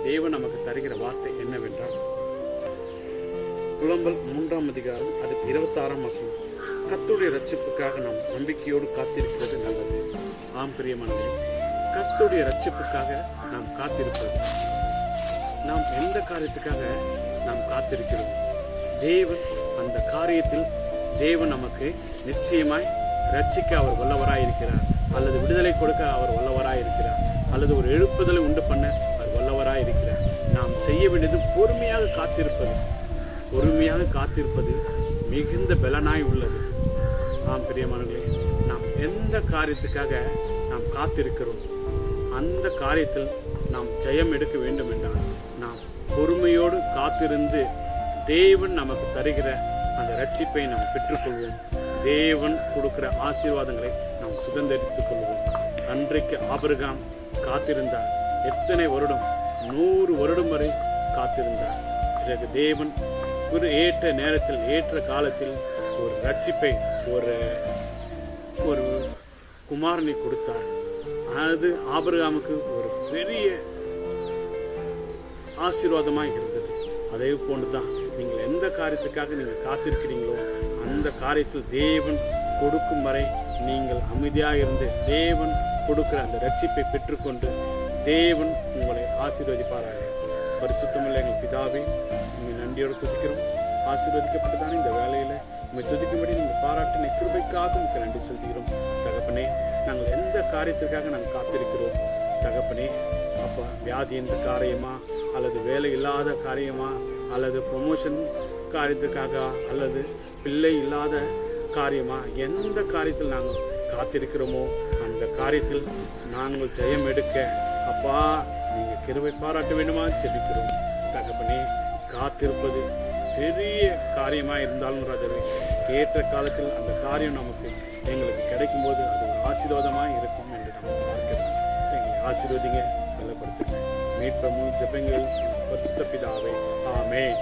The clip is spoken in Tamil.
தேவன் நமக்கு தருகிற வார்த்தை என்னவென்றால், புலம்பல் 3ஆம் அதிகாரம் அது 26ஆம் வசனம். கர்த்தருடைய ரட்சிப்புக்காக நாம் நம்பிக்கையோடு காத்திருக்கிறது நல்லது. ஆம் பிரியமானவர்களே, கர்த்தருடைய ரட்சிப்புக்காக நாம் காத்திருப்பது, நாம் எந்த காரியத்துக்காக நாம் காத்திருக்கிறோம்? தேவன் அந்த காரியத்தில் தேவன் நமக்கு நிச்சயமாய் ரட்சிக்க அவர் வல்லவராயிருக்கிறார், அல்லது விடுதலை கொடுக்க அவர் வல்லவராயிருக்கிறார், அல்லது ஒரு எழுப்புதலை உண்டு பண்ண அவர் வல்லவராயிருக்கிறார். நாம் செய்ய வேண்டியது பொறுமையாக காத்திருப்பது. பொறுமையாக காத்திருப்பது மிகுந்த பலனாய் உள்ளது. நாம் பிரியமானவர்களே, நாம் எந்த காரியத்துக்காக நாம் காத்திருக்கிறோம், அந்த காரியத்தில் நாம் ஜெயம் எடுக்க வேண்டும் என்றால் நாம் பொறுமையோடு காத்திருந்து தேவன் நமக்கு தருகிற அந்த ரட்சிப்பை நாம் பெற்றுக்கொள்வோம். தேவன் கொடுக்கிற ஆசீர்வாதங்களை நாம் சுதந்திரித்துக் கொள்வோம். அன்றைக்கு ஆபிரகாம் காத்திருந்தார். எத்தனை வருடம்? 100 வருடம் வரை காத்திருந்தார். பிறகு தேவன் ஒரு ஏற்ற நேரத்தில் ஏற்ற காலத்தில் ஒரு ரட்சிப்பை ஒரு குமாரனை கொடுத்தார். அது ஆபிரகாமுக்கு ஒரு பெரிய ஆசீர்வாதமாக இருந்தது. அதே போன்றுதான் நீங்கள் எந்த காரியத்துக்காக நீங்கள் காத்திருக்கிறீங்களோ அந்த காரியத்தில் தேவன் கொடுக்கும் வரை நீங்கள் அமைதியாக இருந்து தேவன் கொடுக்கிற அந்த ரட்சிப்பை பெற்றுக்கொண்டு தேவன் உங்களை ஆசீர்வதிப்பாராக. பரிசுத்தமுள்ள எங்கள் பிதாவே, உண்மை நன்றியோடு துதிக்கிறோம். ஆசீர்வதிக்கப்பட்டதான இந்த வேலையில் உண்மை துதிக்கும்படி நீங்கள் பாராட்டின கிருபைக்காக உங்களுக்கு நன்றி செலுத்துகிறோம். தகப்பனே, நாங்கள் எந்த காரியத்திற்காக நாங்கள் காத்திருக்கிறோம் தகப்பனே, அப்பா, வியாதி என்ற காரியமா, அல்லது வேலை இல்லாத காரியமா, அல்லது ப்ரொமோஷன் காரியத்துக்காக, அல்லது பிள்ளை இல்லாத காரியமா, எந்த காரியத்தில் நாங்கள் காத்திருக்கிறோமோ அந்த காரியத்தில் நாங்கள் ஜெயம் எடுக்க அப்பா நீங்கள் கிருபை பாராட்ட வேண்டுமா செபிக்கிறோம். தகப்பனே, காத்திருப்பது பெரிய காரியமாக இருந்தாலும் ராஜாவே, ஏற்ற காலத்தில் அந்த காரியம் நமக்கு எங்களுக்கு கிடைக்கும்போது அது ஒரு ஆசீர்வாதமாக இருக்கும் என்று நம்ம பார்க்கிறோம். எங்களை ஆசீர்வதிங்க, பலப்படுத்துங்க. மீட்பமும் ஜெபங்கள் பரிசுத்த பிதாவே, ஆமென்.